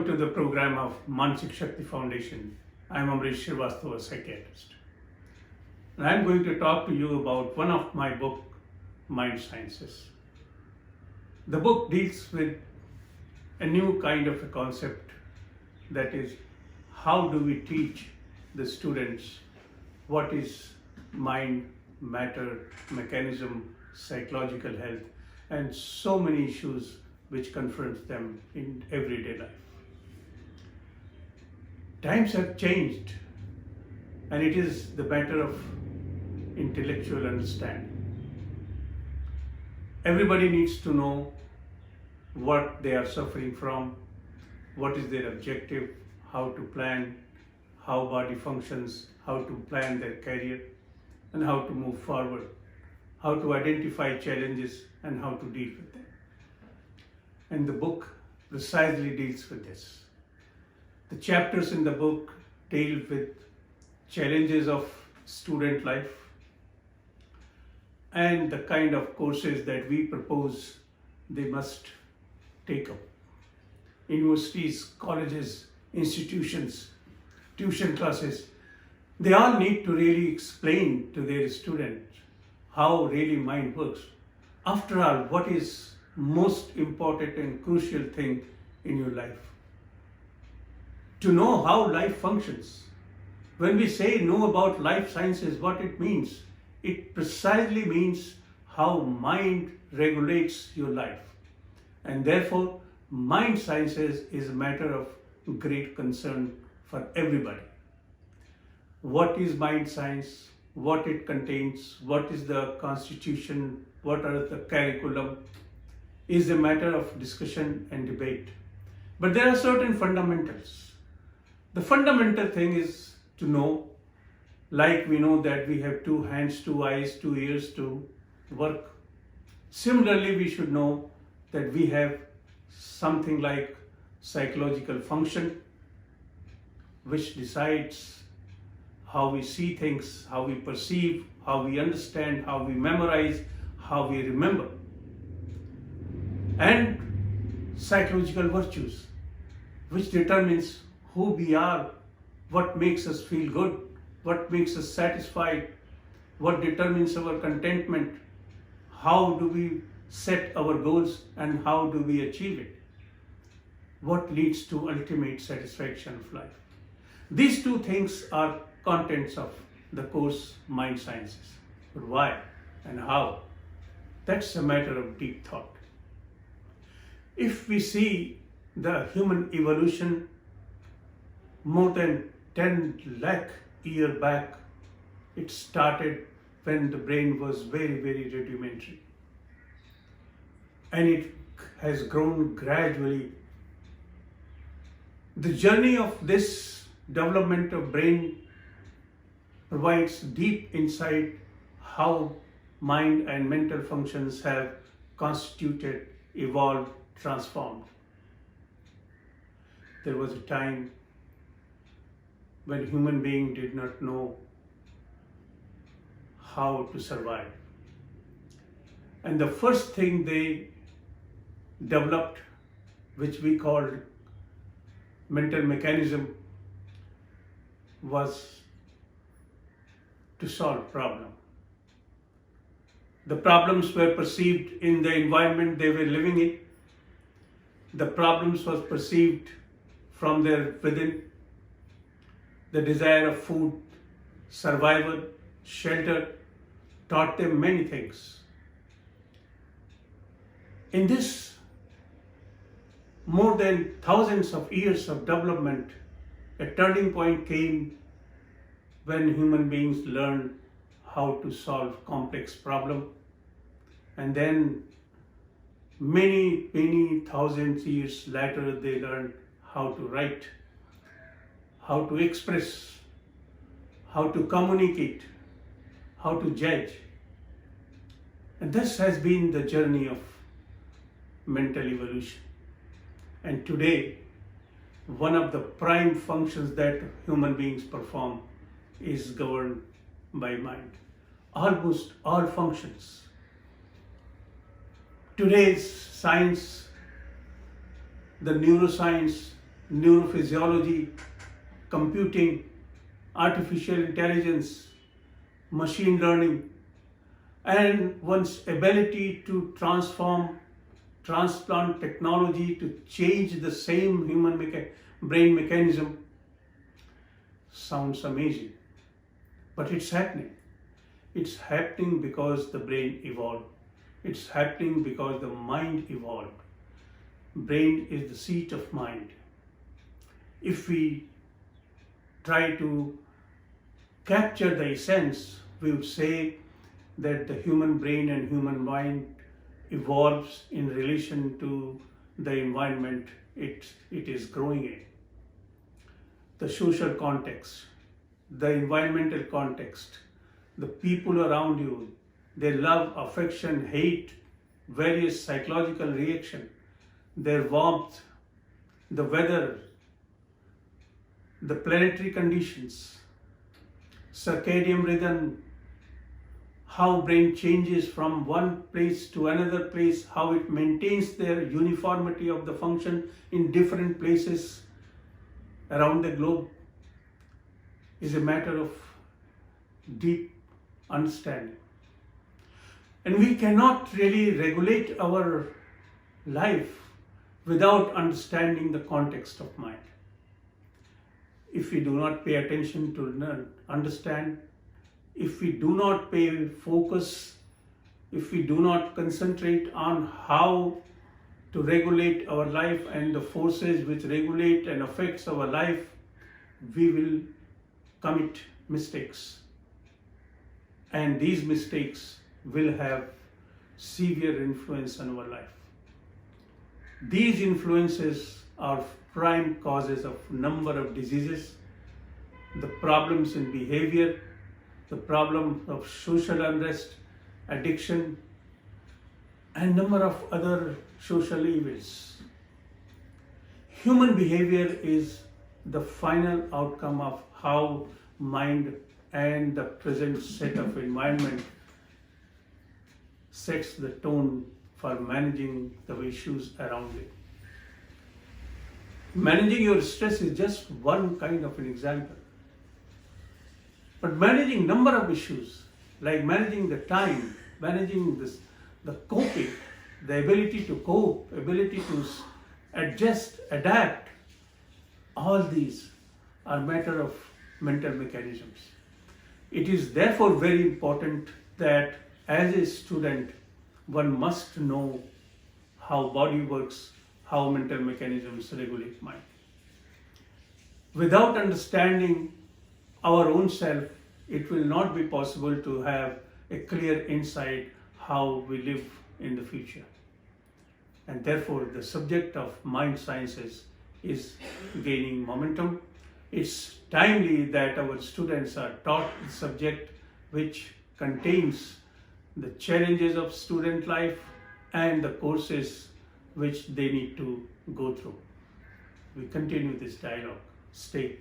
To the program of Manchik Shakti Foundation. I am Amrish Srivastava, a psychiatrist. And I am going to talk to you about one of my book, Mind Sciences. The book deals with a new kind of a concept, that is, how do we teach the students what is mind, matter, mechanism, psychological health, and so many issues which confront them in everyday life. Times have changed, and it is the matter of intellectual understanding. Everybody needs to know what they are suffering from, what is their objective, how to plan, how body functions, how to plan their career, and how to move forward, how to identify challenges and how to deal with them. And the book precisely deals with this. The chapters in the book deal with challenges of student life and the kind of courses that we propose they must take up. Universities, colleges, institutions, tuition classes, they all need to really explain to their students how really mind works. After all, what is most important and crucial thing in your life? To know how life functions. When we say know about life sciences, what it means? It precisely means how mind regulates your life. And therefore, mind sciences is a matter of great concern for everybody. What is mind science? What it contains? What is the constitution? What are the curriculum? Is a matter of discussion and debate. But there are certain fundamentals. The fundamental thing is to know, like we know that we have 2 hands, 2 eyes, 2 ears to work. Similarly, we should know that we have something like psychological function, which decides how we see things, how we perceive, how we understand, how we memorize, how we remember. And psychological virtues, which determines who we are, what makes us feel good, what makes us satisfied, what determines our contentment, how do we set our goals and how do we achieve it, what leads to ultimate satisfaction of life. These 2 things are contents of the course Mind Sciences. But why and how? That's a matter of deep thought. If we see the human evolution more than 10 lakh years back, it started when the brain was very, very rudimentary. And it has grown gradually. The journey of this development of brain provides deep insight how mind and mental functions have constituted, evolved, transformed. There was a time when human being did not know how to survive. And the first thing they developed, which we called mental mechanism, was to solve problem. The problems were perceived in the environment they were living in. The problems was perceived from their within. The desire of food, survival, shelter taught them many things. In this more than thousands of years of development, a turning point came when human beings learned how to solve complex problems. And then many thousands years later, they learned how to write, how to express, how to communicate, how to judge. And this has been the journey of mental evolution. And today, one of the prime functions that human beings perform is governed by mind. Almost all functions. Today's science, the neuroscience, neurophysiology, computing, artificial intelligence, machine learning, and one's ability to transplant technology to change the same human brain mechanism sounds amazing. But it's happening. It's happening because the brain evolved. It's happening because the mind evolved. Brain is the seat of mind. If we try to capture the essence, we would say that the human brain and human mind evolves in relation to the environment it is growing in. The social context, the environmental context, the people around you, their love, affection, hate, various psychological reaction, their warmth, the weather, the planetary conditions, circadian rhythm, how brain changes from one place to another place, how it maintains their uniformity of the function in different places around the globe, is a matter of deep understanding. And we cannot really regulate our life without understanding the context of mind. If we do not pay attention to understand, if we do not pay focus, if we do not concentrate on how to regulate our life and the forces which regulate and affects our life, we will commit mistakes. And these mistakes will have severe influence on our life. These influences are prime causes of number of diseases, the problems in behavior, the problem of social unrest, addiction, and number of other social evils. Human behavior is the final outcome of how mind and the present set of environment sets the tone for managing the issues around it. Managing your stress is just one kind of an example. But managing number of issues, like managing the time, managing the coping, the ability to cope, ability to adjust, adapt, all these are matter of mental mechanisms. It is therefore very important that as a student, one must know how body works, how mental mechanisms regulate mind. Without understanding our own self, it will not be possible to have a clear insight how we live in the future. And therefore, the subject of mind sciences is gaining momentum. It's timely that our students are taught the subject which contains the challenges of student life and the courses which they need to go through. We continue this dialogue. Stay